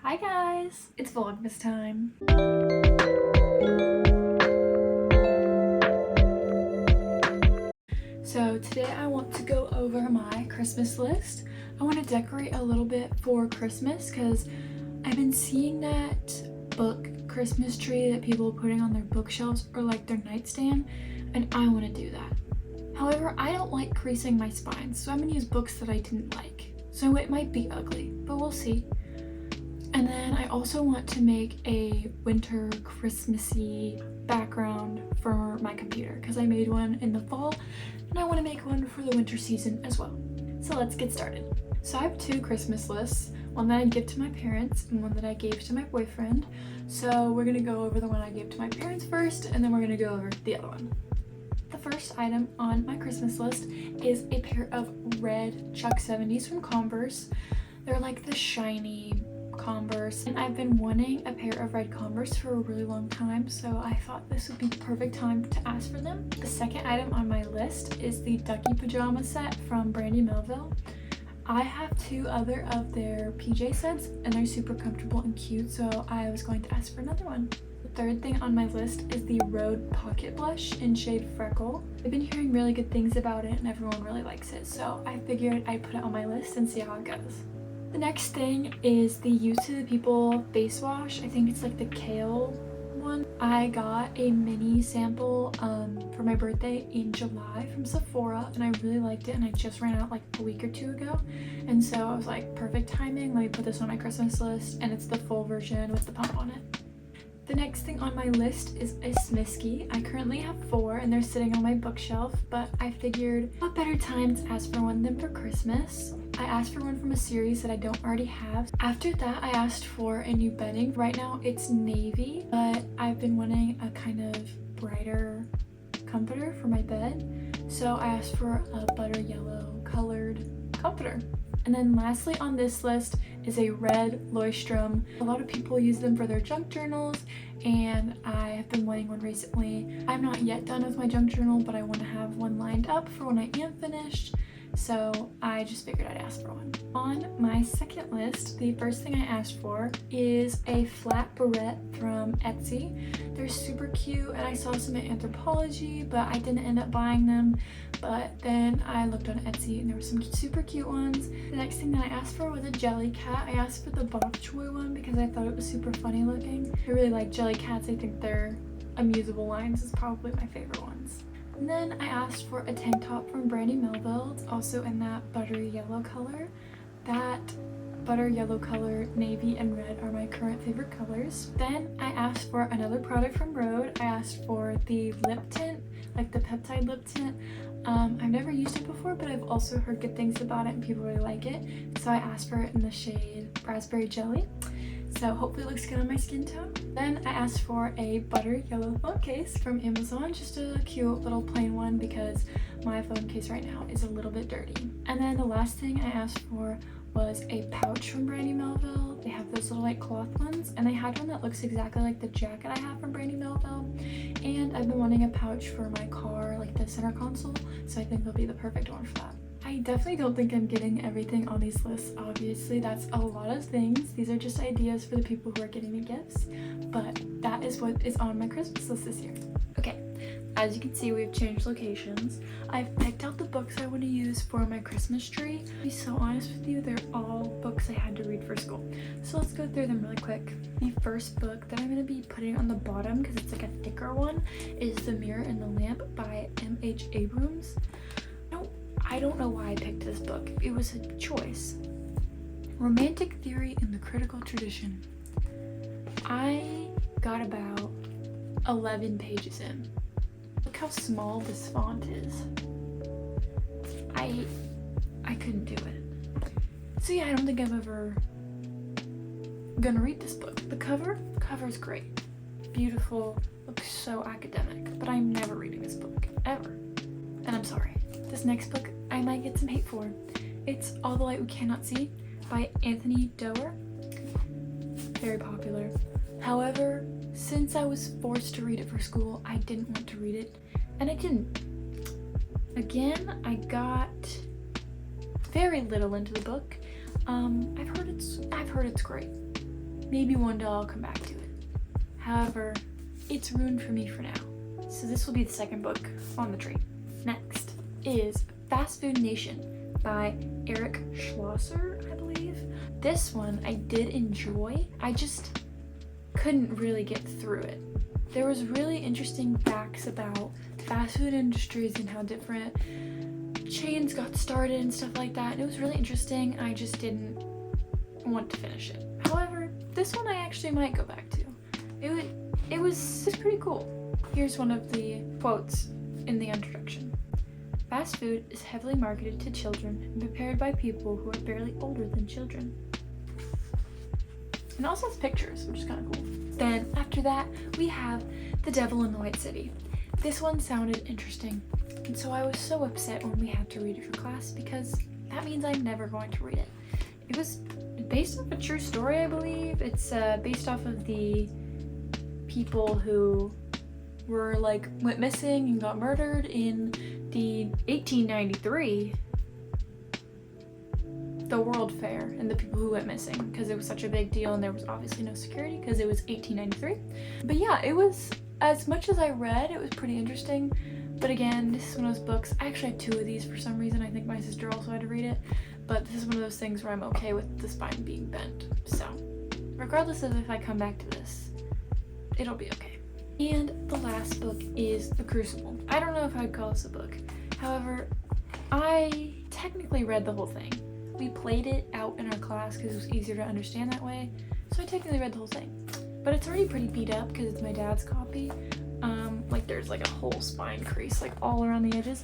Hi guys, it's Vlogmas time. So today I want to go over my Christmas list. I want to decorate a little bit for Christmas because I've been seeing that book Christmas tree that people are putting on their bookshelves or like their nightstand, and I want to do that. However, I don't like creasing my spine, so I'm going to use books that I didn't like. So it might be ugly, but we'll see. And then I also want to make a winter Christmassy background for my computer because I made one in the fall and I want to make one for the winter season as well. So let's get started. So I have two Christmas lists, one that I give to my parents and one that I gave to my boyfriend. So we're going to go over the one I gave to my parents first, and then we're going to go over the other one. The first item on my Christmas list is a pair of red Chuck 70s from Converse. They're like the shiny Converse, and I've been wanting a pair of red Converse for a really long time, so I thought this would be the perfect time to ask for them. The second item on my list is the Ducky Pajama set from Brandy Melville. I have two other of their PJ sets and they're super comfortable and cute, so I was going to ask for another one. The third thing on my list is the Rhode Pocket Blush in shade Freckle. I've been hearing really good things about it and everyone really likes it, so I figured I'd put it on my list and see how it goes. The next thing is the Use to the People face wash. I think it's like the kale one. I got a mini sample for my birthday in July from Sephora and I really liked it, and I just ran out like a week or two ago, and so I was like, perfect timing, let me put this on my Christmas list, and it's the full version with the pump on it. The next thing on my list is a Smisky. I currently have 4 and they're sitting on my bookshelf, but I figured what better time to ask for one than for Christmas. I asked for one from a series that I don't already have. After that, I asked for a new bedding. Right now it's navy, but I've been wanting a kind of brighter comforter for my bed, so I asked for a butter yellow colored comforter. And then lastly on this list is a red Leuchtturm. A lot of people use them for their junk journals, and I have been wanting one recently. I'm not yet done with my junk journal, but I want to have one lined up for when I am finished, so I just figured I'd ask for one. On my second list, the first thing I asked for is a flat barrette from Etsy. They're super cute, and I saw some at Anthropologie, but I didn't end up buying them. But then I looked on Etsy and there were some super cute ones. The next thing that I asked for was a jelly cat. I asked for the bok choy one because I thought it was super funny looking. I really like jelly cats. I think their amusable lines is probably my favorite ones. And then I asked for a tank top from Brandy Melville. It's also in that buttery yellow color. That butter yellow color, navy, and red are my current favorite colors. Then I asked for another product from Rhode. I asked for the lip tint, like the peptide lip tint. I've never used it before, but I've also heard good things about it and people really like it. So I asked for it in the shade Raspberry Jelly. So hopefully it looks good on my skin tone. Then I asked for a butter yellow phone case from Amazon, just a cute little plain one because my phone case right now is a little bit dirty. And then the last thing I asked for was a pouch from Brandy Melville. They have those little like cloth ones, and they had one that looks exactly like the jacket I have from Brandy Melville. And I've been wanting a pouch for my car, like the center console, so I think they'll be the perfect one for that. I definitely don't think I'm getting everything on these lists. Obviously, that's a lot of things. These are just ideas for the people who are getting me gifts, but that is what is on my Christmas list this year. Okay, as you can see, we've changed locations. I've picked out the books I want to use for my Christmas tree. To be so honest with you, they're all books I had to read for school. So let's go through them really quick. The first book that I'm going to be putting on the bottom, because it's like a thicker one, is The Mirror and the Lamp by M.H. Abrams. I don't know why I picked this book. It was a choice. Romantic Theory in the Critical Tradition. I got about 11 pages in. Look how small this font is. I couldn't do it. So yeah, I don't think I'm ever gonna read this book. The cover's great. Beautiful, looks so academic, but I'm never reading this book, ever. And I'm sorry. This next book I might get some hate for. It's All the Light We Cannot See by Anthony Doerr. Very popular. However, since I was forced to read it for school, I didn't want to read it, and I didn't. Again, I got very little into the book. I've heard it's great. maybe one day I'll come back to it. However, it's ruined for me for now. So this will be the second book on the tree. Next is Fast Food Nation by Eric Schlosser, I believe. This one I did enjoy. I just couldn't really get through it. There was really interesting facts about fast food industries and how different chains got started and stuff like that. It was really interesting. I just didn't want to finish it. However, this one I actually might go back to. It was pretty cool. Here's one of the quotes in the introduction. Fast food is heavily marketed to children and prepared by people who are barely older than children. And also has pictures, which is kind of cool. Then after that, we have The Devil in the White City. This one sounded interesting, and so I was so upset when we had to read it for class because that means I'm never going to read it. It was based off a true story, I believe. It's based off of the people who were went missing and got murdered in the 1893 the World Fair, and the people who went missing because it was such a big deal and there was obviously no security because it was 1893. But yeah, it was, as much as I read, it was pretty interesting. But again, this is one of those books. I actually had 2 of these for some reason. I think my sister also had to read it, but this is one of those things where I'm okay with the spine being bent. So regardless of if I come back to this, it'll be okay. And the last book is The Crucible. I don't know if I'd call this a book. However, I technically read the whole thing. We played it out in our class because it was easier to understand that way. So I technically read the whole thing. But it's already pretty beat up because it's my dad's copy. There's a whole spine crease all around the edges.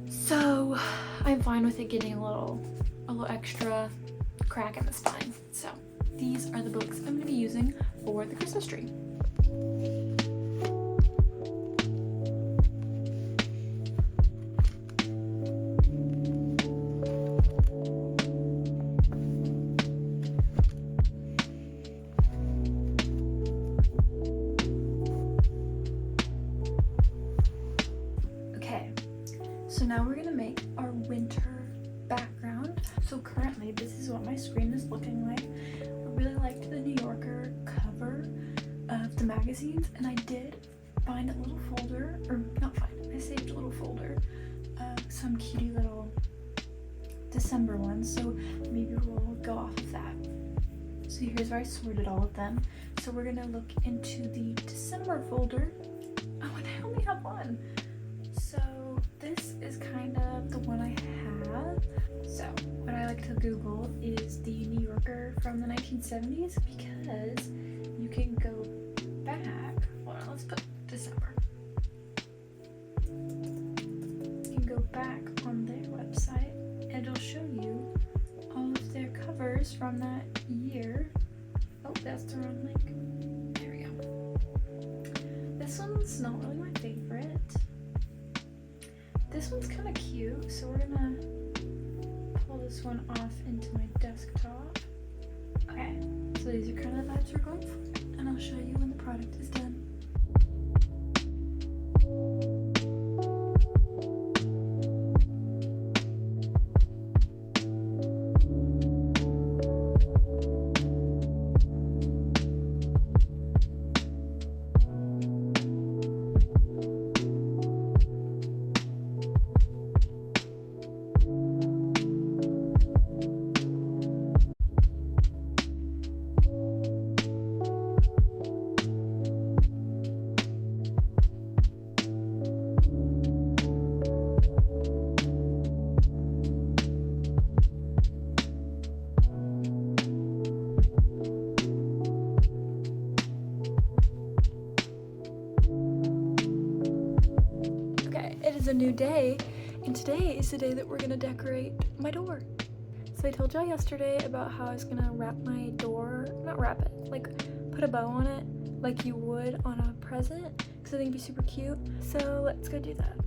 So I'm fine with it getting a little extra crack in the spine. So these are the books I'm going to be using for the Christmas tree. So now we're gonna make our winter background. So currently this is what my screen is looking like. I really liked the New Yorker cover of the magazines, and I did find a little folder, or not find, I saved a little folder of some cutie little December ones, so maybe we'll go off of that. So here's where I sorted all of them. So we're gonna look into the December folder. Oh, and I only have one. So this is kind of the one I have. So what I like to Google is the New Yorker from the 1970s because you can go back. Hold on, let's put December. You can go back on their website and it'll show you all of their covers from that year. Oh, that's the wrong link. There we go. This one's not really my favorite. This one's kind of cute, so we're gonna pull this one off into my desktop. Okay, so these are kind of the vibes we're going for, and I'll show you when the product is done. A new day, and today is the day that we're gonna decorate my door. So I told y'all yesterday about how I was gonna wrap my door, not wrap it, put a bow on it like you would on a present because I think it'd be super cute. So let's go do that.